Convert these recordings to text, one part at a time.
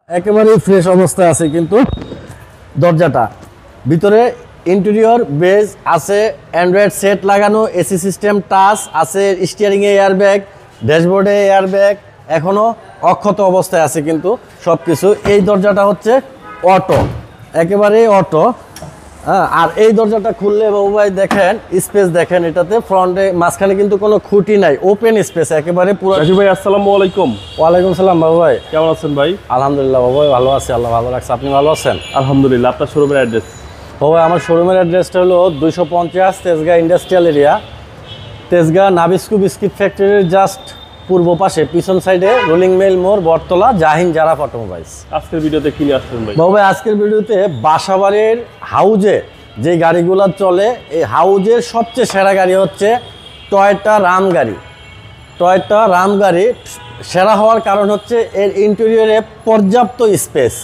একেবারেই ফ্রেশ অবস্থায় আছে কিন্তু দরজাটা ভিতরে ইন্টেরিয়র বেজ আছে, অ্যান্ড্রয়েড সেট লাগানো, এসি সিস্টেম টাচ আছে, স্টিয়ারিংয়ে এয়ারব্যাগ, ড্যাশবোর্ডে এয়ারব্যাগ, এখনও অক্ষত অবস্থায় আছে কিন্তু সব কিছু। এই দরজাটা হচ্ছে অটো, একেবারেই অটো। হ্যাঁ, আর এই দরজাটা খুললে বাবু ভাই দেখেন স্পেস দেখেন, এটাতে ফ্রন্টে মাঝখানে কিন্তু কোনো খুঁটি নাই, ওপেন স্পেস একেবারে পুরো। ভাই আসসালামু আলাইকুম। ওয়ালাইকুম সালাম বাবু ভাই, কেমন আছেন ভাই? আলহামদুলিল্লাহ বাবু ভাই ভালো আছি, আল্লাহ ভালো রাখছে। আপনি ভালো আছেন? আলহামদুলিল্লাহ। আপনার শোরুমের অ্যাড্রেস? বাবু ভাই আমার শোরুমের অ্যাড্রেসটা হলো 250 Tejgaon industrial area, Tejgaon Nabisco biscuit ফ্যাক্টরির জাস্ট পূর্ব পাশে পিছন সাইডে রোলিং মিল মোড়, বটতলা, জাহিন জারাফ অটোমোবাইলস। আজকের ভিডিওতে কি নিয়ে আসছেন ভাই? বাবু ভাই আজকের ভিডিওতে বাসাবাড়ির হাউজে যে গাড়িগুলো চলে, এই হাউজের সবচেয়ে সেরা গাড়ি হচ্ছে টয়োটা রাম গাড়ি। টয়োটা রাম গাড়ি সেরা হওয়ার কারণ হচ্ছে এর ইন্টেরিয়রে পর্যাপ্ত স্পেস,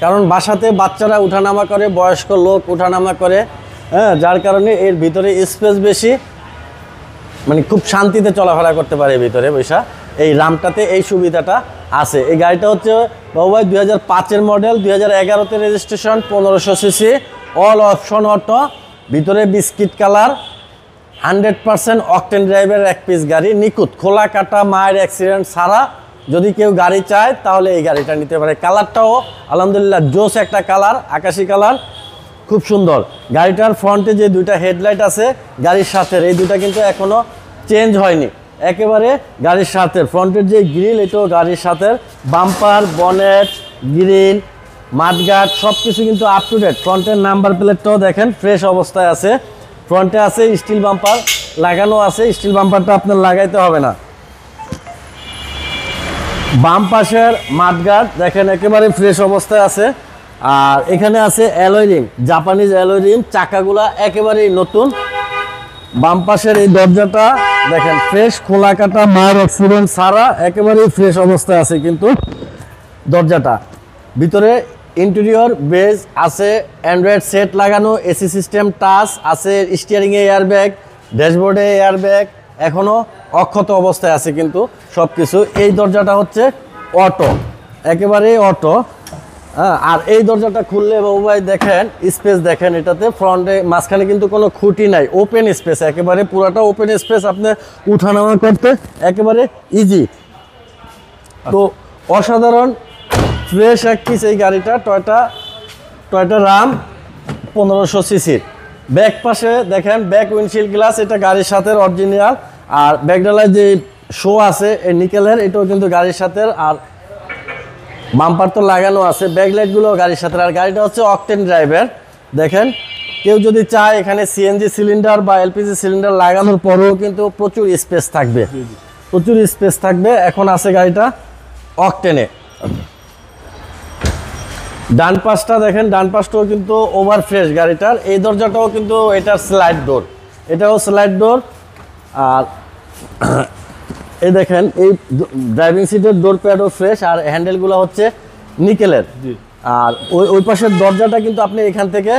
কারণ বাসাতে বাচ্চারা উঠানামা করে, বয়স্ক লোক উঠানামা করে, হ্যাঁ, যার কারণে এর ভিতরে স্পেস বেশি, মানে খুব শান্তিতে চলাফেরা করতে পারে ভিতরে বৈশা। এই রামটাতে এই সুবিধাটা আছে। এই গাড়িটা হচ্ছে বাবু ভাই 2005-এর মডেল, 2011-তে registration, 1500 CC, all option auto, ভিতরে বিস্কিট কালার, 100% অকটেন ড্রাইভের এক পিস গাড়ি, নিখুঁত খোলা কাটা, মায়ের অ্যাক্সিডেন্ট ছাড়া যদি কেউ গাড়ি চায় তাহলে এই গাড়িটা নিতে পারে। কালারটাও আলহামদুলিল্লাহ জোস একটা কালার, আকাশি কালার, খুব সুন্দর। গাড়িটার ফ্রন্টে যে দুইটা হেডলাইট আছে গাড়ির সাথে, এই দুইটা কিন্তু এখনও চেঞ্জ হয়নি, একেবারে গাড়ির সাথে। ফ্রন্টের যে গ্রিল এটাও গাড়ির সাথে, বাম্পার, বনেট, গ্রিল, মাঠগার্ড সব কিছু কিন্তু আপ টু ডেট। ফ্রন্টের নাম্বার প্লেটটাও দেখেন ফ্রেশ অবস্থায় আছে। ফ্রন্টে আছে স্টিল বাম্পার লাগানো আছে, স্টিল বাম্পারটা আপনার লাগাইতে হবে না। বাম পাশের মাঠগার্ড দেখেন একেবারে ফ্রেশ অবস্থায় আছে। আর এখানে আছে alloy ring, Japanese alloy ring, চাকাগুলা একেবারেই নতুন। বাম পাশের এই দরজাটা দেখেন ফ্রেশ, খোলা কাটা, মায়ের অ্যাক্সিডেন্ট ছাড়া একেবারেই ফ্রেশ অবস্থায় আছে কিন্তু দরজাটা। ভিতরে ইন্টেরিয়র বেজ আছে, অ্যান্ড্রয়েড সেট লাগানো, এসি সিস্টেম টাচ আছে, স্টিয়ারিংয়ে এয়ারব্যাগ, ড্যাশবোর্ডে এয়ারব্যাগ, এখনও অক্ষত অবস্থায় আছে কিন্তু সব কিছু। এই দরজাটা হচ্ছে অটো, একেবারেই অটো। হ্যাঁ, আর এই দরজাটা খুললে বাবু ভাই দেখেন স্পেস দেখেন, এটাতে ফ্রন্টে মাঝখানে কিন্তু কোনো খুঁটি নাই, ওপেন স্পেস একেবারে পুরাটা ওপেন স্পেস, আপনি উঠানামা করতে একেবারে ইজি। তো অসাধারণ ফ্রেশ এক পিস এই গাড়িটা, টয়োটা রাম 1500 সিসির। ব্যাক পাশে দেখেন ব্যাক উইন্ডশিল্ড গ্লাস, এটা গাড়ির সাথে অরিজিনাল। আর ব্যাকডালার যে শো আছে এই নিকেলের, এটাও কিন্তু গাড়ির সাথে। আর বাম্পার তো লাগানো আছে, ব্যাকলাইটগুলো গাড়ির সাথে। আর গাড়িটা হচ্ছে অকটেন ড্রাইভের। দেখেন কেউ যদি চায় এখানে সিএনজি সিলিন্ডার বা এলপিজি সিলিন্ডার লাগানোর পরেও কিন্তু প্রচুর স্পেস থাকবে, প্রচুর স্পেস থাকবে। এখন আছে গাড়িটা অকটেনে। ডান পাশটা দেখেন, ডান পাশটাও কিন্তু ওভার ফ্রেশ গাড়িটার। এই দরজাটাও কিন্তু এটার স্লাইড ডোর, এটাও স্লাইড ডোর। আর এই দেখেন এই ড্রাইভিং সিটের ডোর প্যাডও ফ্রেশ, আর হ্যান্ডেলগুলো হচ্ছে নিকেলের। আর ওই পাশের দরজাটা কিন্তু আপনি এখান থেকে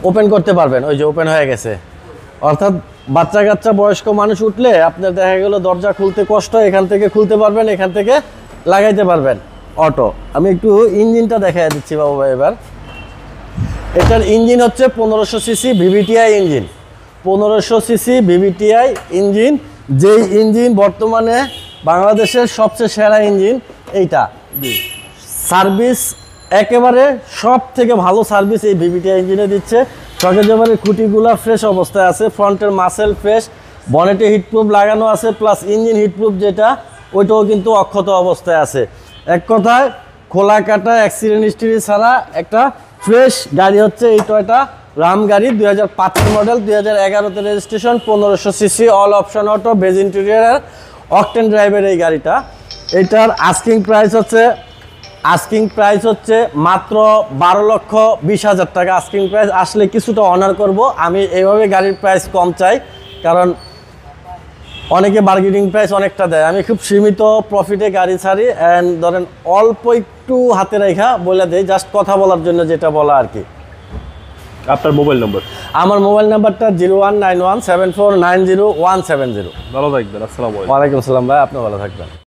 ওপেন করতে পারবেন, ওই যে ওপেন হয়ে গেছে। অর্থাৎ বাচ্চা কাচ্চা বয়স্ক মানুষ উঠলে আপনার দেখা গেল দরজা খুলতে কষ্ট, এখান থেকে খুলতে পারবেন, এখান থেকে লাগাইতে পারবেন অটো। আমি একটু ইঞ্জিনটা দেখাই দিচ্ছি বাবু ভাই এবার। এটার ইঞ্জিন হচ্ছে 1500 CC VVTi engine, 1500 CC VVTi engine, যেই ইঞ্জিন বর্তমানে বাংলাদেশের সবচেয়ে সেরা ইঞ্জিন এইটা। সার্ভিস একেবারে সব থেকে ভালো সার্ভিস এই ভিভিটিআই ইঞ্জিনে দিচ্ছে। সকেজেবারে খুঁটিগুলা ফ্রেশ অবস্থায় আছে, ফ্রন্টের মাসেল ফ্রেশ, বনেটে হিটপ্রুফ লাগানো আছে, প্লাস ইঞ্জিন হিটপ্রুফ যেটা ওইটাও কিন্তু অক্ষত অবস্থায় আছে। এক কথায় খোলা কাটা, অ্যাক্সিডেন্ট হিস্ট্রি ছাড়া একটা ফ্রেশ গাড়ি হচ্ছে এই টয়োটা রাম গাড়ি। 2005 মডেল, 2011-তে registration, 1500 CC, all option auto, beige ইন্টেরিয়রের, অকটেন ড্রাইভের এই গাড়িটা। এটার আস্কিং প্রাইস হচ্ছে মাত্র 12,20,000 টাকা আস্কিং প্রাইস। আসলে কিছুটা অনার করব, আমি এইভাবে গাড়ির প্রাইস কম চাই, কারণ অনেকে বার্গেনিং প্রাইস অনেকটা দেয়। আমি খুব সীমিত প্রফিটে গাড়ি ছাড়ি, অ্যান্ড ধরেন অল্প একটু হাতে রেখা বলে দেই, জাস্ট কথা বলার জন্য যেটা বলা আর কি। আপনার মোবাইল নম্বর? আমার মোবাইল নাম্বারটা 01917490 170। ভালো থাকবেন। আসসালামু আলাইকুম। ওয়ালাইকুম আসসালাম ভাই, আপনি ভালো থাকবেন।